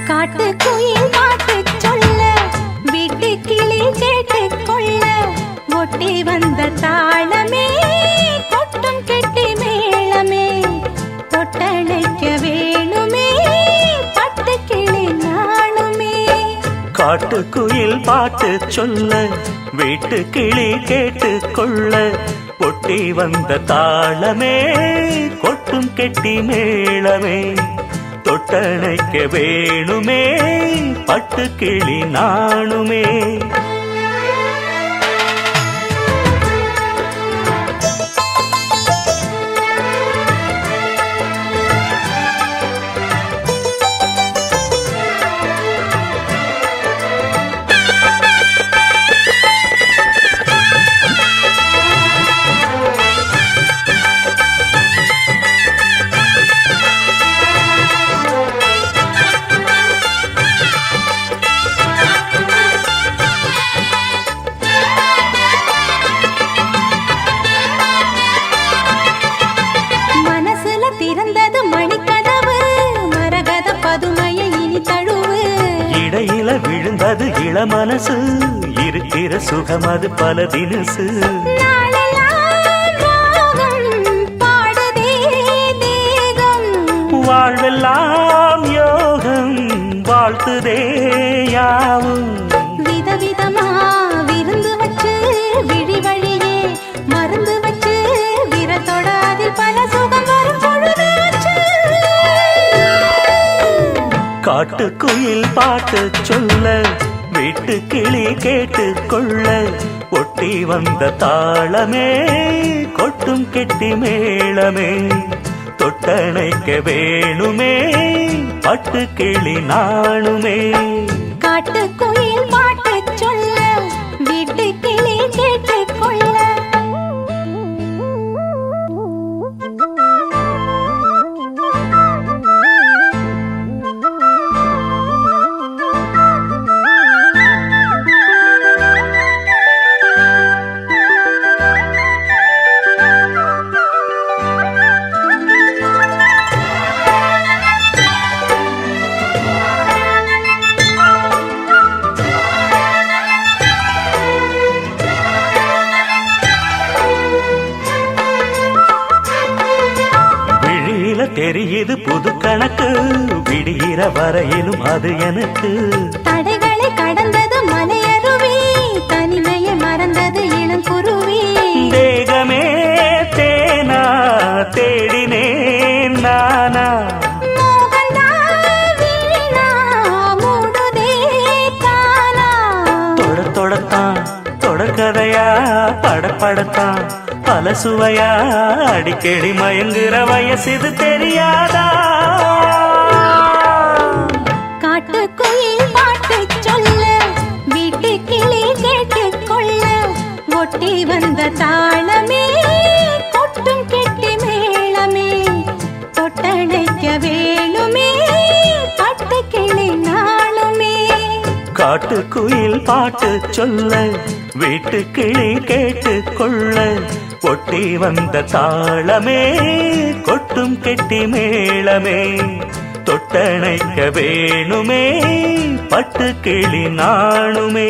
காட்டுக்குயில் பாட்டு சொல்ல வீட்டு கிளி கேட்டு கொள்ள ஒட்டி வந்த தாளமே கொட்டும் கெட்டி மேளமே தொட்டணைக்க வேணுமே பட்டு கிளி நாணுமே காட்டுக்குயில் பாட்டு சொல்ல வீட்டு கிளி கேட்டு கொள்ள ஒட்டி வந்த தாளமே கொட்டும் கெட்டி மேளமே தொட்டணைக்க வேணுமே பட்டு கிளி நாணுமே விழுந்தது இளமனசு இருக்கிற சுகம் அது பல தினசு நாளெல்லாம் ராகம் பாடுதே தேகம். வாழ்வெல்லாம் யோகம் வாழ்த்துதே யாவும் விதவிதமா விருந்து வச்சு விழி வழியே மருந்து வச்சு விரத்தோட அதில் பல சுகம் வரும் பொழுதாச்சு. காட்டுக்குயில் பாட்டு சொல்ல வீட்டு கிளி கேட்டு கொள்ள ஒட்டி வந்த தாளமே கொட்டும் கெட்டி மேளமே தொட்டணைக்க வேணுமே பட்டு கிளி நாணுமே. காட்டுக்குயில் பாட்டு சொல்ல வீட்டு கிளி கேட்டு கொள்ள. தெரியுது புது கணக்கு விடுகிற வரையிலும் அது எனக்கு தடைகளை கடந்தது மலையருவி தனிமையை மறந்தது இளங்குருவி. தேகமே தேனா தேடினேன் நானா மோகந்தா வீணா மூடுதே தானா. தொடத்தான் தொடர்கதையா படப்படத்தான் பல சுவையா அடிக்கடி மயங்குற வயசிது தெரியாதா. காட்டுக்குயில் பாட்டு சொல்ல வீட்டு கிளி கேட்டு கொள்ள ஒட்டி வந்த தாளமே கொட்டும் கெட்டி மேளமே தொட்டணைக்க வேணுமே பட்டு கிளி நாளுமே. காட்டுக்குயில் பாட்டு சொல்ல வீட்டு கிளி கேட்டு கொள்ள ஒட்டி வந்த தாளமே கொட்டும் கெட்டி மேளமே தொட்டணைக்க வேணுமே பட்டு கிளி நாணுமே.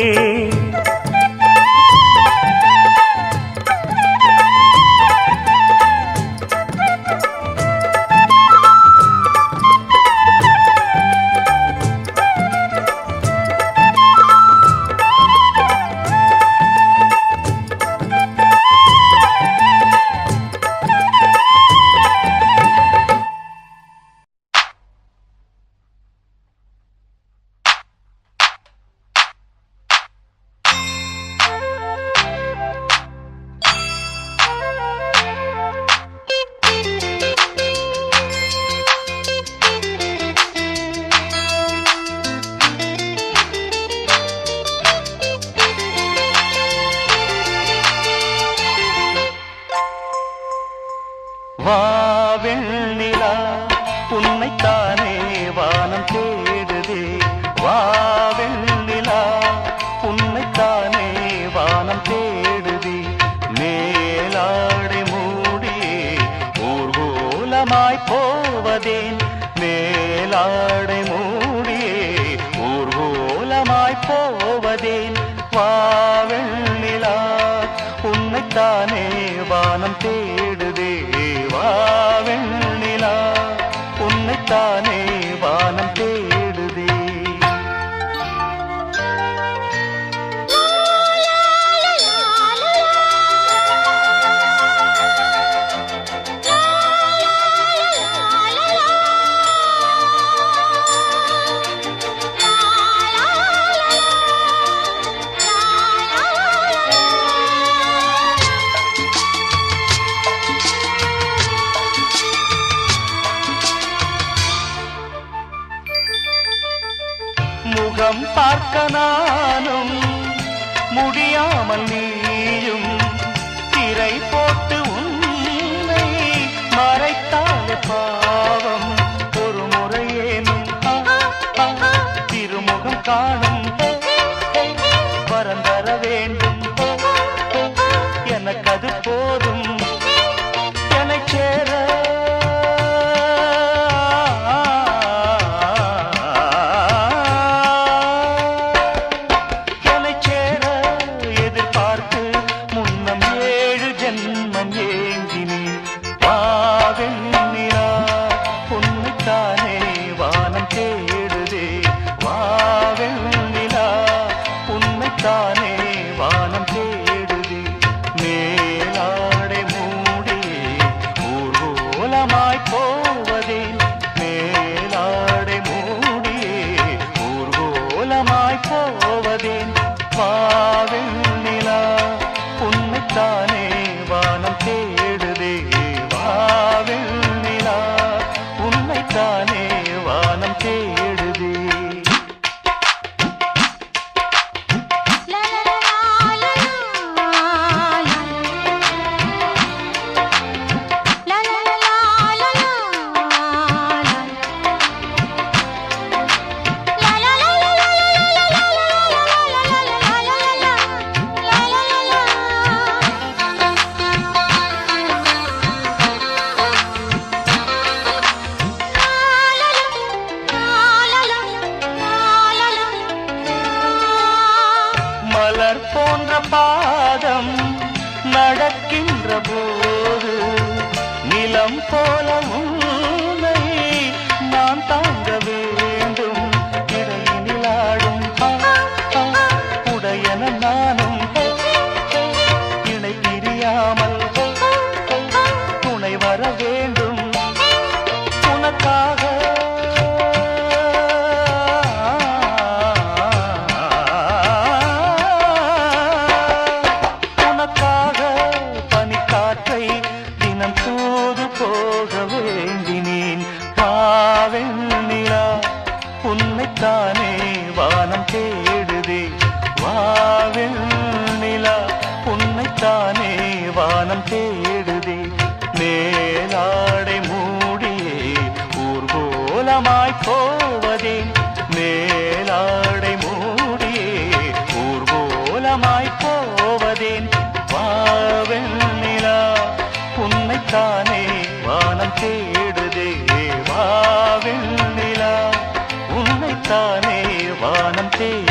வாவெண்ணிலா உன்னைத்தானே வானம் தேடுதே வாவெண்ணிலா உன்னைத்தானே வானம் தேடுதே மேலாடை மூடியே ஊர்வலமாய் போவதேன் மேலாடை மூடியே ஊர்வலமாய் போவதேன் வாவெண்ணிலா உன்னைத்தானே வானம் தேடுதே வாவெண்ணிலா உன்னைத்தானே வானம் தேடுதே. முகம் பார்க்க நானும் முடியாமல் நீயும் திரை போட்டு உன்னை மறைத்தாலே பாவம் ஒரு முறையேனும் திருமுகம் காணும் வரந்தர வேண்டும் எனக்கு அது போதும் என்னை சேர வானம் தேடுதே. மலர் போன்ற பாதம் நடக்கின்ற போது நிலம் போல உன்னை நான் தாங்க வேண்டும். இடையினில் ஆடும் உடையன நானும் இணை பிரியாமல் துணை வர வேண்டும். உனக்காக தினம் தூது போக வேண்டினேன். வாவெண்ணிலா உன்னைத்தானே வானம் தேடுதே. வாவெண்ணிலா உன்னைத்தானே வானம் தேடுதே. மேலாடை மூடியே ஊர்கோலமாய் போவதே. மேலாடை மூடியே ஊர்கோலமாய் போவதேன். வாவெண்ணிலா உன்னைத்தானே வானம் தேடுதே. வாவெண்ணிலா உன்னைத்தானே வானம் தேடுதே.